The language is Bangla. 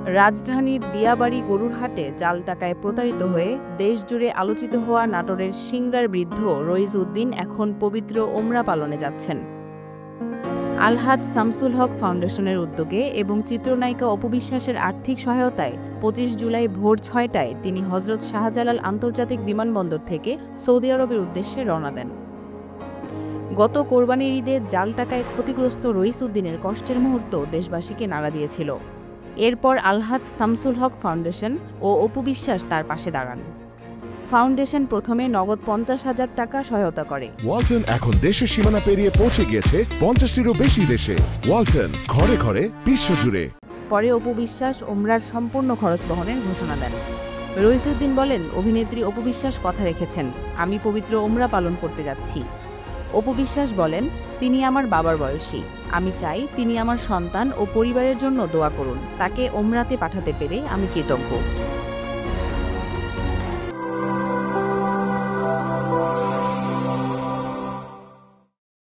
রাজধানীর দিয়াবাড়ি গরুর হাটে জাল টাকায় প্রতারিত হয়ে দেশজুড়ে আলোচিত হওয়া নাটোরের সিংড়ার বৃদ্ধ রইজ উদ্দিন এখন পবিত্র ওমরা পালনে যাচ্ছেন। আলহাজ শামসুল হক ফাউন্ডেশনের উদ্যোগে এবং চিত্রনায়িকা অপু বিশ্বাসের আর্থিক সহায়তায় ২৫ জুলাই ভোর ৬টায় তিনি হজরত শাহজালাল আন্তর্জাতিক বিমানবন্দর থেকে সৌদি আরবের উদ্দেশ্যে রওনা দেন। গত কোরবানির ঈদে জাল টাকায় ক্ষতিগ্রস্ত রইস উদ্দিনের কষ্টের মুহূর্ত দেশবাসীকে নাড়া দিয়েছিল। এরপর আলহাজ শামসুল হক ফাউন্ডেশন ও অপু বিশ্বাস তার পাশে দাঁড়ান। ফাউন্ডেশন প্রথমে নগদ ৫০,০০০ টাকা সহায়তা করে। ওয়ালটন এখন দেশের সীমানা পেরিয়ে পৌঁছে গিয়েছে ৫০টিরও বেশি দেশে। ওয়ালটন, ঘরে ঘরে, বিশ্বজুড়ে। পরে অপু বিশ্বাস ওমরার সম্পূর্ণ খরচ বহনের ঘোষণা দেন। রইস উদ্দিন বলেন, অভিনেত্রী অপু বিশ্বাস কথা রেখেছেন, আমি পবিত্র ওমরা পালন করতে যাচ্ছি। অপু বিশ্বাস বলেন, তিনি আমার বাবার বয়সী, আমি চাই তিনি আমার সন্তান ও পরিবারের জন্য দোয়া করুন, তাকে ওমরাতে পাঠাতে পেরে আমি কৃতজ্ঞ।